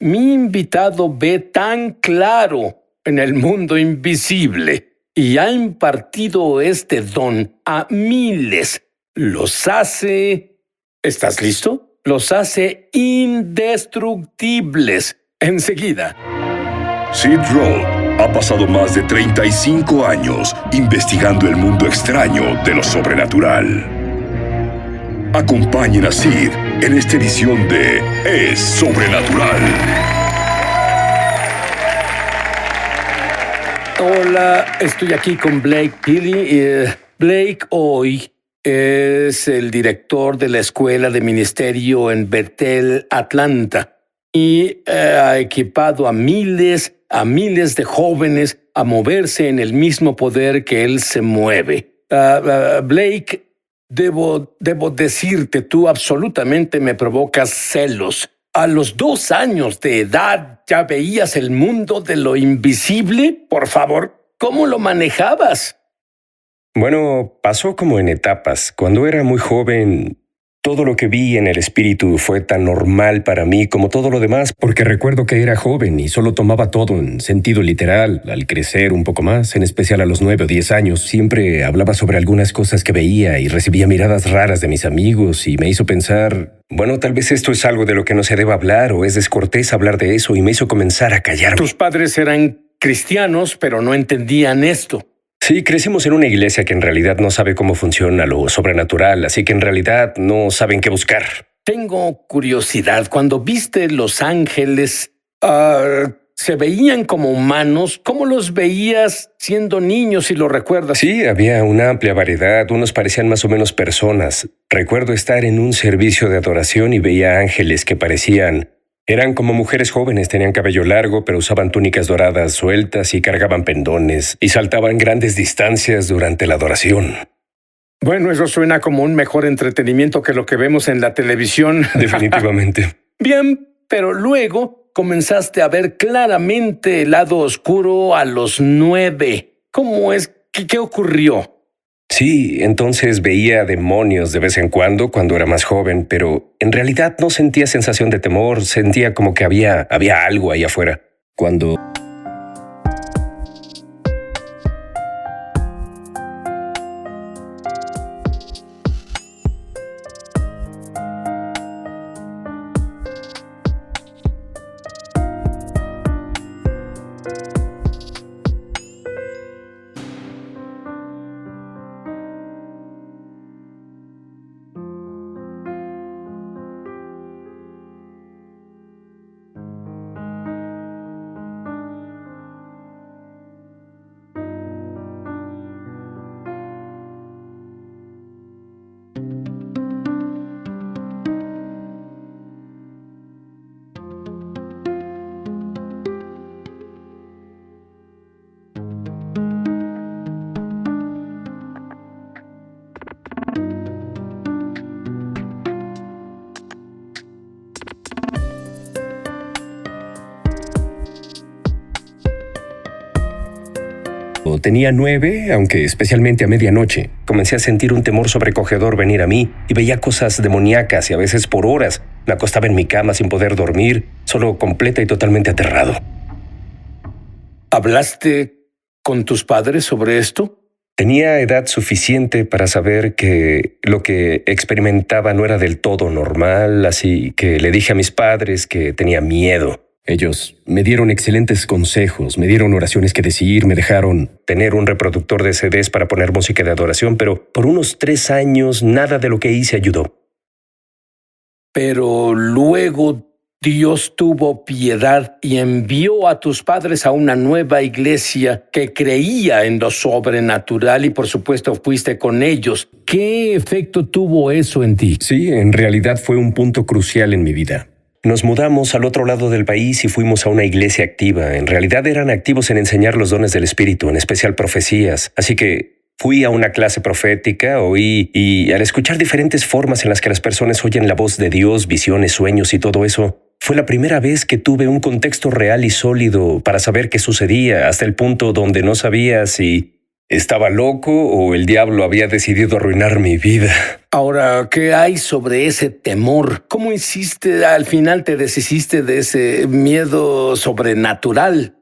Mi invitado ve tan claro en el mundo invisible y ha impartido este don a miles. Los hace... ¿Estás listo? Los hace indestructibles. Enseguida. Sid Roth ha pasado más de 35 años investigando el mundo extraño de lo sobrenatural. Acompañen a Sid en esta edición de Es Sobrenatural. Hola, estoy aquí con Blake Healy. Blake hoy es el director de la Escuela de Ministerio en Bethel, Atlanta, y ha equipado a miles de jóvenes a moverse en el mismo poder que él se mueve. Blake, debo decirte, tú absolutamente me provocas celos. ¿A los 2 años de edad ya veías el mundo de lo invisible? Por favor, ¿cómo lo manejabas? Bueno, pasó como en etapas. Cuando era muy joven, todo lo que vi en el espíritu fue tan normal para mí como todo lo demás, porque recuerdo que era joven y solo tomaba todo en sentido literal. Al crecer un poco más, en especial a los 9 o 10 años, siempre hablaba sobre algunas cosas que veía y recibía miradas raras de mis amigos y me hizo pensar, bueno, tal vez esto es algo de lo que no se deba hablar o es descortés hablar de eso, y me hizo comenzar a callarme. Tus padres eran cristianos, pero no entendían esto. Sí, crecimos en una iglesia que en realidad no sabe cómo funciona lo sobrenatural, así que en realidad no saben qué buscar. Tengo curiosidad. Cuando viste los ángeles, ¿se veían como humanos? ¿Cómo los veías siendo niños, si lo recuerdas? Sí, había una amplia variedad. Unos parecían más o menos personas. Recuerdo estar en un servicio de adoración y veía ángeles que eran como mujeres jóvenes, tenían cabello largo, pero usaban túnicas doradas sueltas y cargaban pendones y saltaban grandes distancias durante la adoración. Bueno, eso suena como un mejor entretenimiento que lo que vemos en la televisión. Definitivamente. Bien, pero luego comenzaste a ver claramente el lado oscuro a los 9. ¿Cómo es? ¿Qué ocurrió? Sí, entonces veía demonios de vez en cuando era más joven, pero en realidad no sentía sensación de temor, sentía como que había algo ahí afuera. Cuando... Tenía 9, aunque especialmente a medianoche. Comencé a sentir un temor sobrecogedor venir a mí y veía cosas demoníacas y a veces por horas. Me acostaba en mi cama sin poder dormir, solo completa y totalmente aterrado. ¿Hablaste con tus padres sobre esto? Tenía edad suficiente para saber que lo que experimentaba no era del todo normal, así que le dije a mis padres que tenía miedo. Ellos me dieron excelentes consejos, me dieron oraciones que decir, me dejaron tener un reproductor de CDs para poner música de adoración, pero por unos 3 años nada de lo que hice ayudó. Pero luego Dios tuvo piedad y envió a tus padres a una nueva iglesia que creía en lo sobrenatural y por supuesto fuiste con ellos. ¿Qué efecto tuvo eso en ti? Sí, en realidad fue un punto crucial en mi vida. Nos mudamos al otro lado del país y fuimos a una iglesia activa. En realidad eran activos en enseñar los dones del Espíritu, en especial profecías. Así que fui a una clase profética, oí, y al escuchar diferentes formas en las que las personas oyen la voz de Dios, visiones, sueños y todo eso, fue la primera vez que tuve un contexto real y sólido para saber qué sucedía, hasta el punto donde no sabía si estaba loco o el diablo había decidido arruinar mi vida. Ahora, ¿qué hay sobre ese temor? ¿Cómo hiciste, al final te deshiciste de ese miedo sobrenatural?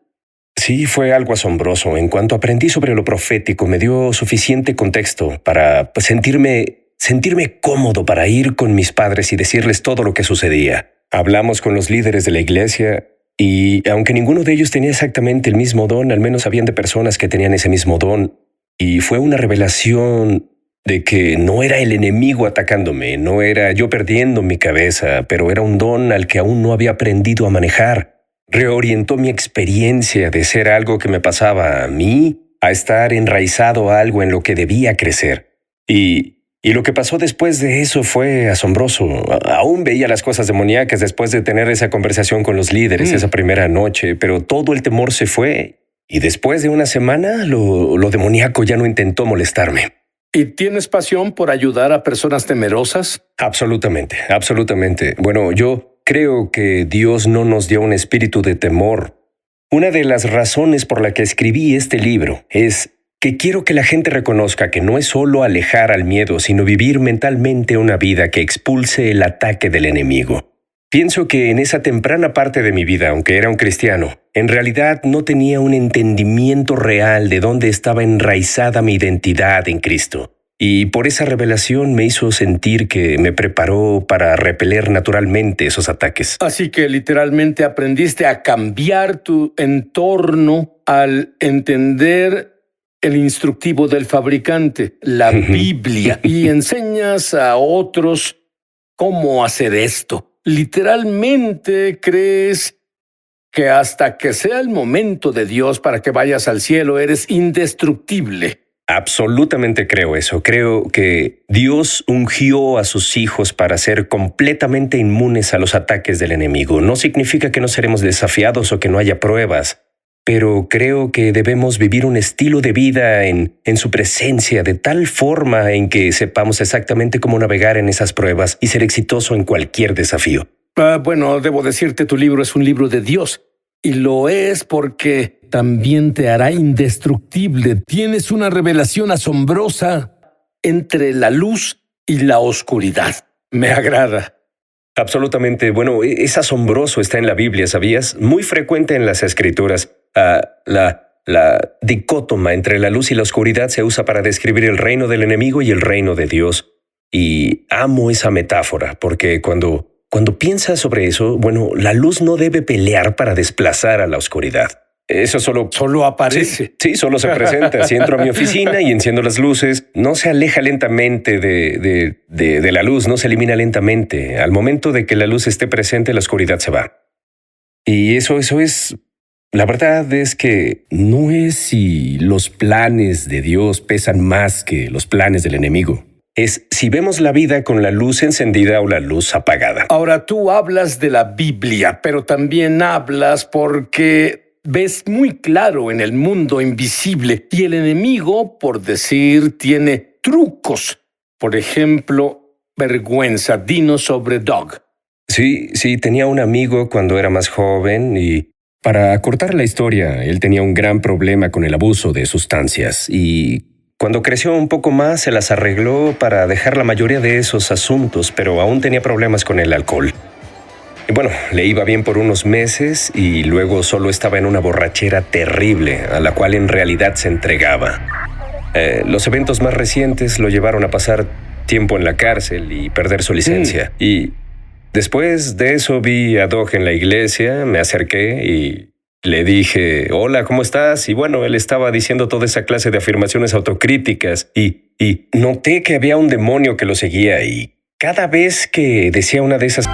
Sí, fue algo asombroso. En cuanto aprendí sobre lo profético, me dio suficiente contexto para sentirme cómodo para ir con mis padres y decirles todo lo que sucedía. Hablamos con los líderes de la iglesia y aunque ninguno de ellos tenía exactamente el mismo don, al menos sabían de personas que tenían ese mismo don. Y fue una revelación de que no era el enemigo atacándome, no era yo perdiendo mi cabeza, pero era un don al que aún no había aprendido a manejar. Reorientó mi experiencia de ser algo que me pasaba a mí a estar enraizado a algo en lo que debía crecer. Y lo que pasó después de eso fue asombroso. Aún veía las cosas demoníacas después de tener esa conversación con los líderes esa primera noche, pero todo el temor se fue. Y después de una semana, lo demoníaco ya no intentó molestarme. ¿Y tienes pasión por ayudar a personas temerosas? Absolutamente, absolutamente. Bueno, yo creo que Dios no nos dio un espíritu de temor. Una de las razones por la que escribí este libro es que quiero que la gente reconozca que no es solo alejar al miedo, sino vivir mentalmente una vida que expulse el ataque del enemigo. Pienso que en esa temprana parte de mi vida, aunque era un cristiano, en realidad no tenía un entendimiento real de dónde estaba enraizada mi identidad en Cristo. Y por esa revelación me hizo sentir que me preparó para repeler naturalmente esos ataques. Así que literalmente aprendiste a cambiar tu entorno al entender el instructivo del fabricante, la Biblia, y enseñas a otros cómo hacer esto. Literalmente crees que hasta que sea el momento de Dios para que vayas al cielo, eres indestructible. Absolutamente creo eso. Creo que Dios ungió a sus hijos para ser completamente inmunes a los ataques del enemigo. No significa que no seremos desafiados o que no haya pruebas, pero creo que debemos vivir un estilo de vida en su presencia de tal forma en que sepamos exactamente cómo navegar en esas pruebas y ser exitoso en cualquier desafío. Bueno, debo decirte, tu libro es un libro de Dios. Y lo es porque también te hará indestructible. Tienes una revelación asombrosa entre la luz y la oscuridad. Me agrada. Absolutamente. Bueno, es asombroso, está en la Biblia, ¿sabías? Muy frecuente en las Escrituras. La dicótoma entre la luz y la oscuridad se usa para describir el reino del enemigo y el reino de Dios. Y amo esa metáfora, porque cuando piensas sobre eso, bueno, la luz no debe pelear para desplazar a la oscuridad. Eso Solo aparece. Sí, solo se presenta. Si entro a mi oficina y enciendo las luces, no se aleja lentamente de la luz, no se elimina lentamente. Al momento de que la luz esté presente, la oscuridad se va. Y eso es... La verdad es que no es si los planes de Dios pesan más que los planes del enemigo. Es si vemos la vida con la luz encendida o la luz apagada. Ahora, tú hablas de la Biblia, pero también hablas porque ves muy claro en el mundo invisible y el enemigo, por decir, tiene trucos. Por ejemplo, vergüenza. Dinos sobre Doug. Sí, tenía un amigo cuando era más joven y... Para cortar la historia, él tenía un gran problema con el abuso de sustancias y cuando creció un poco más se las arregló para dejar la mayoría de esos asuntos, pero aún tenía problemas con el alcohol. Y bueno, le iba bien por unos meses y luego solo estaba en una borrachera terrible a la cual en realidad se entregaba. Los eventos más recientes lo llevaron a pasar tiempo en la cárcel y perder su licencia. Y después de eso vi a Doug en la iglesia, me acerqué y le dije, hola, ¿cómo estás? Y bueno, él estaba diciendo toda esa clase de afirmaciones autocríticas y noté que había un demonio que lo seguía y cada vez que decía una de esas...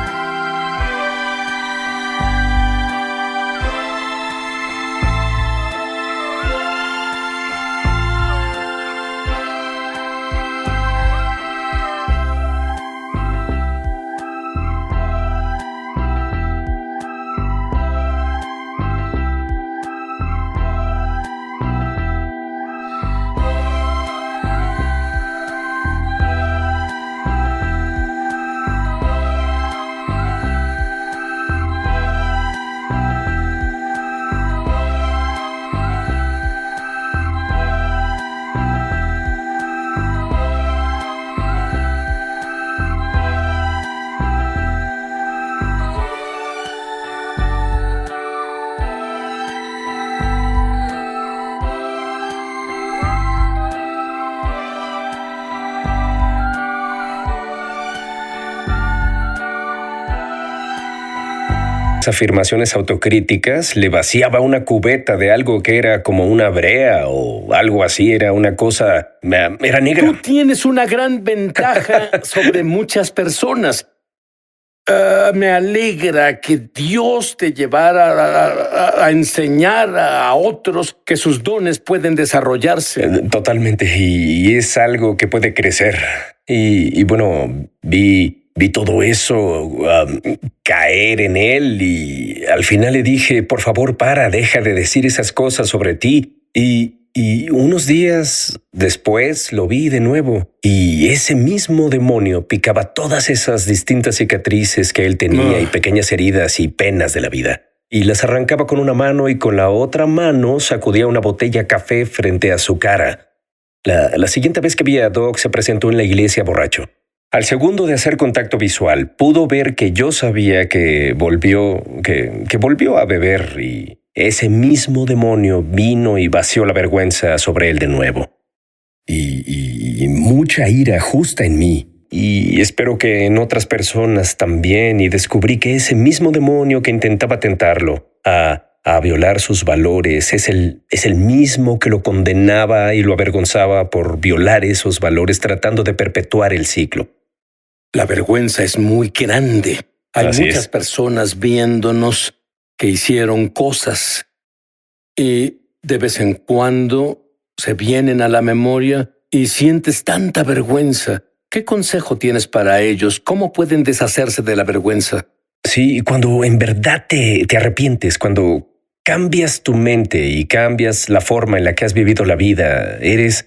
esas afirmaciones autocríticas, le vaciaba una cubeta de algo que era como una brea o algo así, era una cosa, era negra. Tú tienes una gran ventaja sobre muchas personas. Me alegra que Dios te llevara a enseñar a otros que sus dones pueden desarrollarse. Totalmente, y es algo que puede crecer. Y bueno, vi todo eso caer en él y al final le dije, por favor, deja de decir esas cosas sobre ti. Y unos días después lo vi de nuevo y ese mismo demonio picaba todas esas distintas cicatrices que él tenía y pequeñas heridas y penas de la vida. Y las arrancaba con una mano y con la otra mano sacudía una botella café frente a su cara. La siguiente vez que vi a Doc se presentó en la iglesia borracho. Al segundo de hacer contacto visual, pudo ver que yo sabía que volvió a beber y ese mismo demonio vino y vació la vergüenza sobre él de nuevo. Y mucha ira justa en mí. Y espero que en otras personas también. Y descubrí que ese mismo demonio que intentaba tentarlo a violar sus valores es el mismo que lo condenaba y lo avergonzaba por violar esos valores tratando de perpetuar el ciclo. La vergüenza es muy grande. Hay Así muchas es. personas viéndonos que hicieron cosas y de vez en cuando se vienen a la memoria y sientes tanta vergüenza. ¿Qué consejo tienes para ellos? ¿Cómo pueden deshacerse de la vergüenza? Sí, cuando en verdad te arrepientes, cuando cambias tu mente y cambias la forma en la que has vivido la vida, eres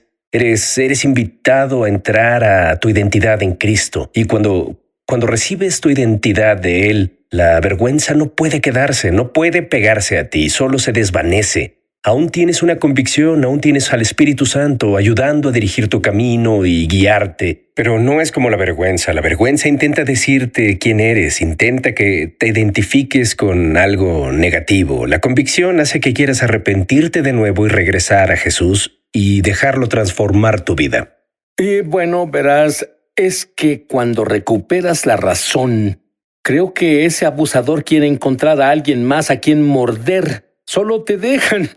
invitado a entrar a tu identidad en Cristo. Y cuando recibes tu identidad de Él, la vergüenza no puede quedarse, no puede pegarse a ti, solo se desvanece. Aún tienes una convicción, aún tienes al Espíritu Santo ayudando a dirigir tu camino y guiarte. Pero no es como la vergüenza. La vergüenza intenta decirte quién eres, intenta que te identifiques con algo negativo. La convicción hace que quieras arrepentirte de nuevo y regresar a Jesús y dejarlo transformar tu vida. Y bueno, verás, es que cuando recuperas la razón, creo que ese abusador quiere encontrar a alguien más a quien morder. Solo te dejan.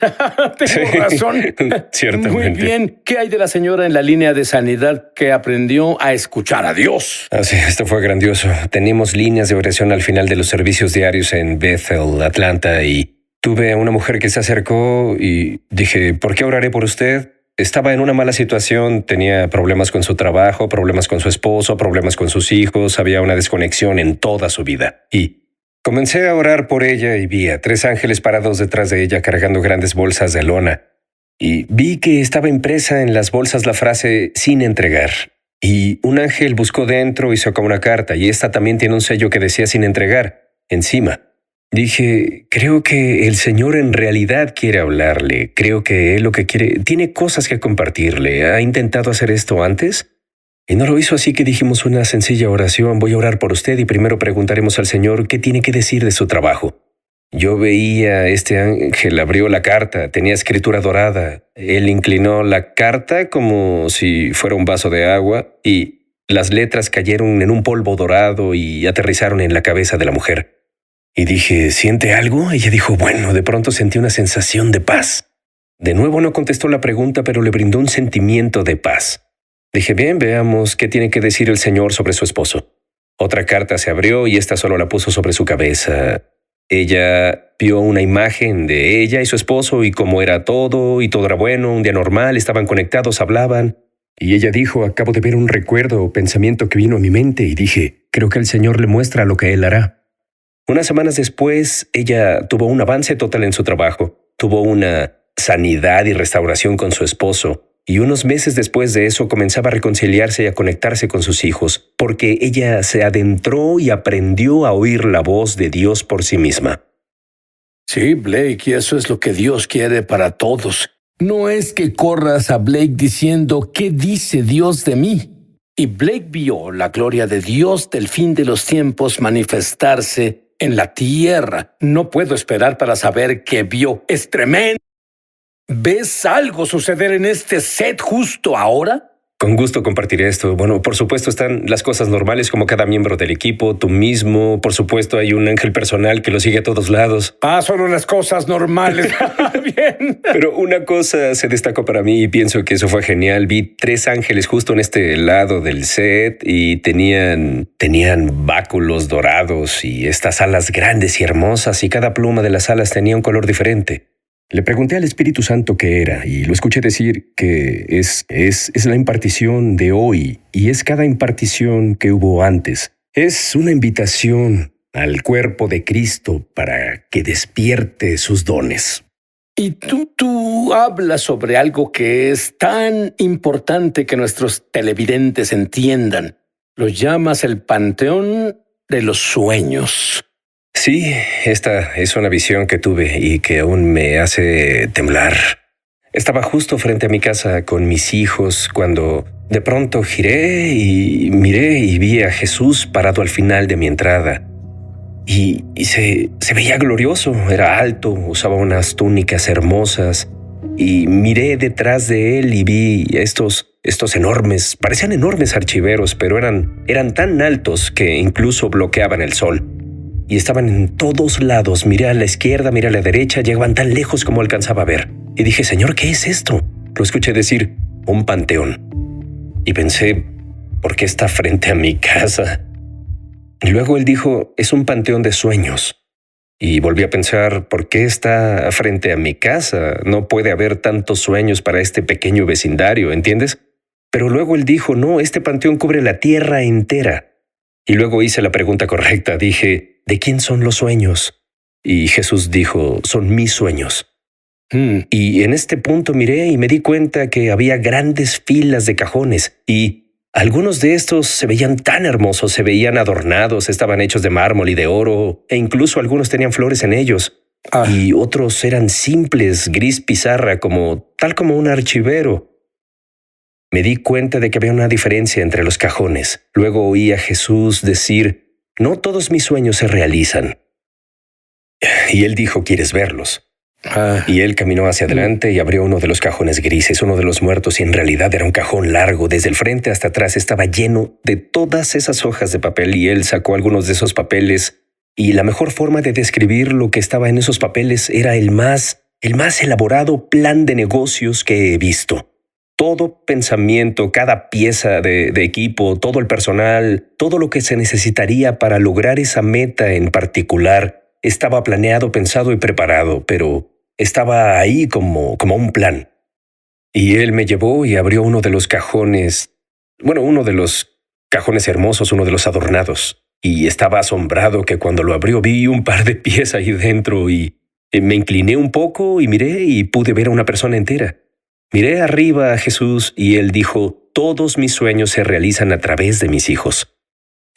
Tengo razón. Ciertamente. Muy bien. ¿Qué hay de la señora en la línea de sanidad que aprendió a escuchar a Dios? Así, esto fue grandioso. Tenemos líneas de oración al final de los servicios diarios en Bethel, Atlanta, y tuve a una mujer que se acercó y dije, ¿por qué oraré por usted? Estaba en una mala situación, tenía problemas con su trabajo, problemas con su esposo, problemas con sus hijos, había una desconexión en toda su vida. Y comencé a orar por ella y vi a 3 ángeles parados detrás de ella cargando grandes bolsas de lona. Y vi que estaba impresa en las bolsas la frase «sin entregar». Y un ángel buscó dentro y sacó una carta, y esta también tiene un sello que decía «sin entregar» encima. Dije, creo que el Señor en realidad quiere hablarle. Creo que Él lo que quiere, tiene cosas que compartirle. ¿Ha intentado hacer esto antes? Y no lo hizo, así que dijimos una sencilla oración. Voy a orar por usted y primero preguntaremos al Señor qué tiene que decir de su trabajo. Yo veía este ángel, abrió la carta, tenía escritura dorada. Él inclinó la carta como si fuera un vaso de agua y las letras cayeron en un polvo dorado y aterrizaron en la cabeza de la mujer. Y dije, ¿siente algo? Ella dijo, bueno, de pronto sentí una sensación de paz. De nuevo no contestó la pregunta, pero le brindó un sentimiento de paz. Dije, bien, veamos qué tiene que decir el Señor sobre su esposo. Otra carta se abrió y esta solo la puso sobre su cabeza. Ella vio una imagen de ella y su esposo y cómo era todo, y todo era bueno, un día normal, estaban conectados, hablaban. Y ella dijo, acabo de ver un recuerdo o pensamiento que vino a mi mente y dije, creo que el Señor le muestra lo que Él hará. Unas semanas después, ella tuvo un avance total en su trabajo, tuvo una sanidad y restauración con su esposo, y unos meses después de eso comenzaba a reconciliarse y a conectarse con sus hijos, porque ella se adentró y aprendió a oír la voz de Dios por sí misma. Sí, Blake, y eso es lo que Dios quiere para todos. No es que corras a Blake diciendo, ¿qué dice Dios de mí? Y Blake vio la gloria de Dios del fin de los tiempos manifestarse en la tierra. No puedo esperar para saber qué vio. Es tremendo. ¿Ves algo suceder en este set justo ahora? con gusto compartiré esto. Bueno, por supuesto están las cosas normales como cada miembro del equipo, tú mismo. Por supuesto hay un ángel personal que lo sigue a todos lados. Solo las cosas normales. Bien. Pero una cosa se destacó para mí y pienso que eso fue genial. Vi 3 ángeles justo en este lado del set y tenían báculos dorados y estas alas grandes y hermosas, y cada pluma de las alas tenía un color diferente. Le pregunté al Espíritu Santo qué era y lo escuché decir que es la impartición de hoy y es cada impartición que hubo antes. Es una invitación al cuerpo de Cristo para que despierte sus dones. Y tú hablas sobre algo que es tan importante que nuestros televidentes entiendan. Lo llamas el panteón de los sueños. Sí, esta es una visión que tuve y que aún me hace temblar. Estaba justo frente a mi casa con mis hijos cuando de pronto giré y miré y vi a Jesús parado al final de mi entrada. Y se veía glorioso, era alto, usaba unas túnicas hermosas. Y miré detrás de él y vi estos enormes, parecían enormes archiveros, pero eran tan altos que incluso bloqueaban el sol. Y estaban en todos lados. Miré a la izquierda, miré a la derecha, llegaban tan lejos como alcanzaba a ver. Y dije, Señor, ¿qué es esto? Lo escuché decir, un panteón. Y pensé, ¿por qué está frente a mi casa? Y luego él dijo, es un panteón de sueños. Y volví a pensar, ¿por qué está frente a mi casa? No puede haber tantos sueños para este pequeño vecindario, ¿entiendes? Pero luego él dijo, no, este panteón cubre la tierra entera. Y luego hice la pregunta correcta, dije, ¿de quién son los sueños? Y Jesús dijo, son mis sueños. Y en este punto miré y me di cuenta que había grandes filas de cajones y algunos de estos se veían tan hermosos, se veían adornados, estaban hechos de mármol y de oro e incluso algunos tenían flores en ellos. Y otros eran simples, gris pizarra, tal como un archivero. Me di cuenta de que había una diferencia entre los cajones. Luego oí a Jesús decir, no todos mis sueños se realizan. Y él dijo, ¿quieres verlos? Y él caminó hacia adelante y abrió uno de los cajones grises, uno de los muertos, y en realidad era un cajón largo. Desde el frente hasta atrás estaba lleno de todas esas hojas de papel y él sacó algunos de esos papeles. Y la mejor forma de describir lo que estaba en esos papeles era el más elaborado plan de negocios que he visto. Todo pensamiento, cada pieza de equipo, todo el personal, todo lo que se necesitaría para lograr esa meta en particular estaba planeado, pensado y preparado, pero estaba ahí como un plan. Y él me llevó y abrió uno de los cajones hermosos, uno de los adornados. Y estaba asombrado que cuando lo abrió vi un par de pies ahí dentro y me incliné un poco y miré y pude ver a una persona entera. Miré arriba a Jesús y él dijo, todos mis sueños se realizan a través de mis hijos.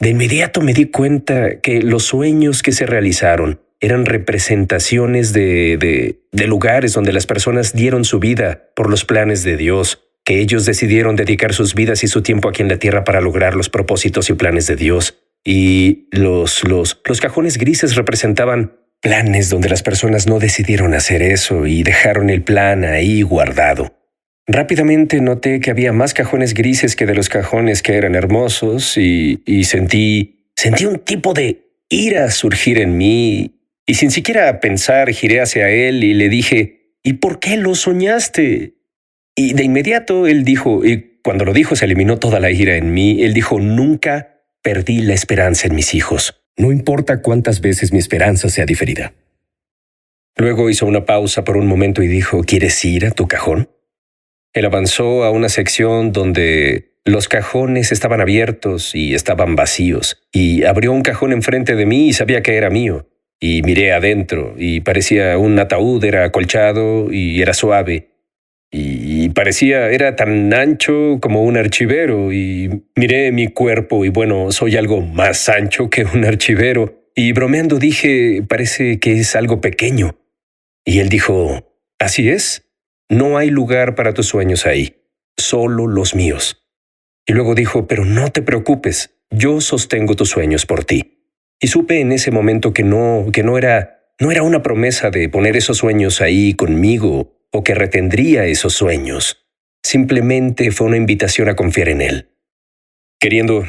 De inmediato me di cuenta que los sueños que se realizaron eran representaciones de lugares donde las personas dieron su vida por los planes de Dios, que ellos decidieron dedicar sus vidas y su tiempo aquí en la tierra para lograr los propósitos y planes de Dios. Y los cajones grises representaban planes donde las personas no decidieron hacer eso y dejaron el plan ahí guardado. Rápidamente noté que había más cajones grises que de los cajones que eran hermosos y sentí un tipo de ira surgir en mí. Y sin siquiera pensar, giré hacia él y le dije, ¿y por qué lo soñaste? Y de inmediato él dijo, y cuando lo dijo se eliminó toda la ira en mí, él dijo, nunca perdí la esperanza en mis hijos. No importa cuántas veces mi esperanza sea diferida. Luego hizo una pausa por un momento y dijo, ¿quieres ir a tu cajón? Él avanzó a una sección donde los cajones estaban abiertos y estaban vacíos, y abrió un cajón enfrente de mí y sabía que era mío. Y miré adentro y parecía un ataúd, era acolchado y era suave. Y era tan ancho como un archivero y miré mi cuerpo y bueno, soy algo más ancho que un archivero. Y bromeando dije, parece que es algo pequeño. Y él dijo, así es, no hay lugar para tus sueños ahí, solo los míos. Y luego dijo, pero no te preocupes, yo sostengo tus sueños por ti. Y supe en ese momento que no era una promesa de poner esos sueños ahí conmigo o que retendría esos sueños, simplemente fue una invitación a confiar en Él. Queriendo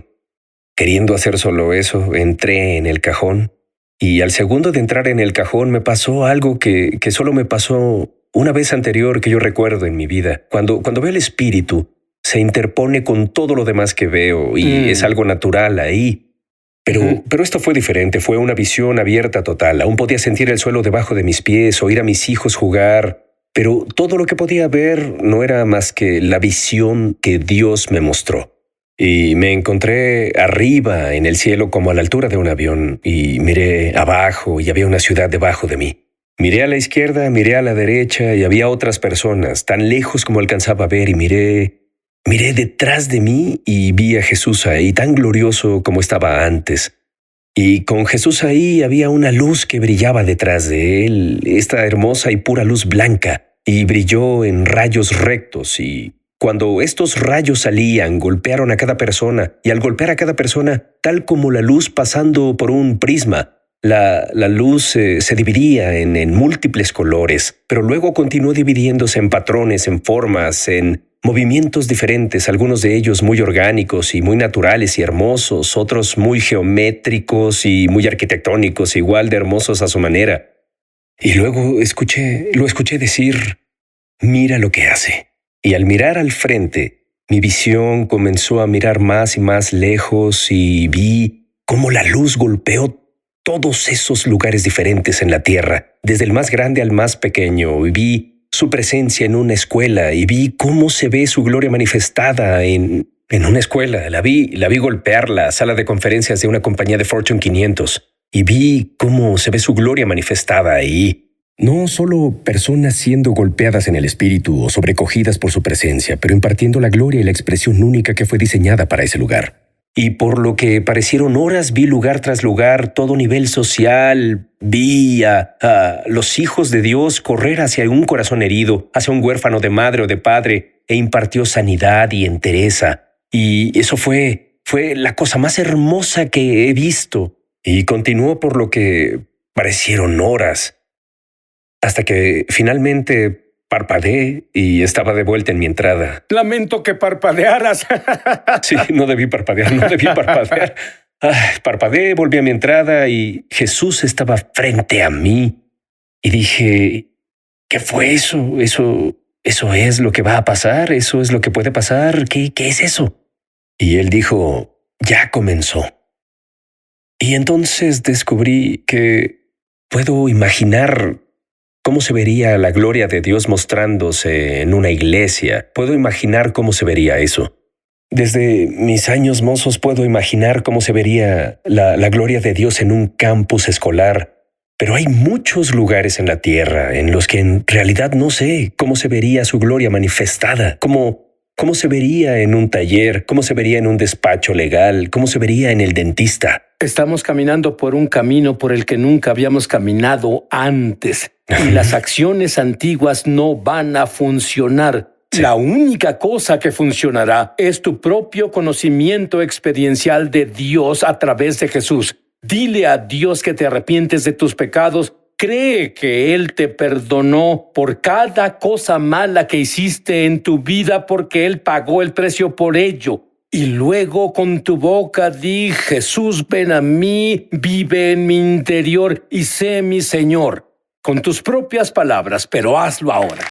hacer solo eso, entré en el cajón y al segundo de entrar en el cajón me pasó algo que solo me pasó una vez anterior que yo recuerdo en mi vida. Cuando veo el espíritu, se interpone con todo lo demás que veo y es algo natural ahí. Pero esto fue diferente, fue una visión abierta total. Aún podía sentir el suelo debajo de mis pies, oír a mis hijos jugar, pero todo lo que podía ver no era más que la visión que Dios me mostró. Y me encontré arriba en el cielo como a la altura de un avión y miré abajo y había una ciudad debajo de mí. Miré a la izquierda, miré a la derecha y había otras personas tan lejos como alcanzaba a ver y miré detrás de mí y vi a Jesús ahí tan glorioso como estaba antes. Y con Jesús ahí había una luz que brillaba detrás de él, esta hermosa y pura luz blanca, y brilló en rayos rectos y cuando estos rayos salían, golpearon a cada persona, y al golpear a cada persona, tal como la luz pasando por un prisma, la luz se dividía en múltiples colores, pero luego continuó dividiéndose en patrones, en formas, en movimientos diferentes, algunos de ellos muy orgánicos y muy naturales y hermosos, otros muy geométricos y muy arquitectónicos, igual de hermosos a su manera. Y luego lo escuché decir, mira lo que hace. Y al mirar al frente, mi visión comenzó a mirar más y más lejos y vi cómo la luz golpeó todos esos lugares diferentes en la tierra, desde el más grande al más pequeño, y vi su presencia en una escuela y vi cómo se ve su gloria manifestada en una escuela. La vi golpear la sala de conferencias de una compañía de Fortune 500 y vi cómo se ve su gloria manifestada ahí. No solo personas siendo golpeadas en el espíritu o sobrecogidas por su presencia, pero impartiendo la gloria y la expresión única que fue diseñada para ese lugar. Y por lo que parecieron horas, vi lugar tras lugar, todo nivel social, vi a los hijos de Dios correr hacia un corazón herido, hacia un huérfano de madre o de padre, e impartió sanidad y entereza. Y eso fue la cosa más hermosa que he visto. Y continuó por lo que parecieron horas, hasta que finalmente parpadeé y estaba de vuelta en mi entrada. Lamento que parpadearas. Sí, no debí parpadear. Parpadeé, volví a mi entrada y Jesús estaba frente a mí. Y dije, ¿qué fue eso? ¿Eso es lo que va a pasar? ¿Eso es lo que puede pasar? ¿Qué es eso? Y él dijo, ya comenzó. Y entonces descubrí que puedo imaginar cómo se vería la gloria de Dios mostrándose en una iglesia. Puedo imaginar cómo se vería eso. Desde mis años mozos puedo imaginar cómo se vería la gloria de Dios en un campus escolar. Pero hay muchos lugares en la tierra en los que en realidad no sé cómo se vería su gloria manifestada. ¿Cómo se vería en un taller? ¿Cómo se vería en un despacho legal? ¿Cómo se vería en el dentista? Estamos caminando por un camino por el que nunca habíamos caminado antes. Y las acciones antiguas no van a funcionar. Sí. La única cosa que funcionará es tu propio conocimiento experiencial de Dios a través de Jesús. Dile a Dios que te arrepientes de tus pecados. Cree que Él te perdonó por cada cosa mala que hiciste en tu vida porque Él pagó el precio por ello. Y luego con tu boca di, Jesús, ven a mí, vive en mi interior y sé mi Señor. Con tus propias palabras, pero hazlo ahora.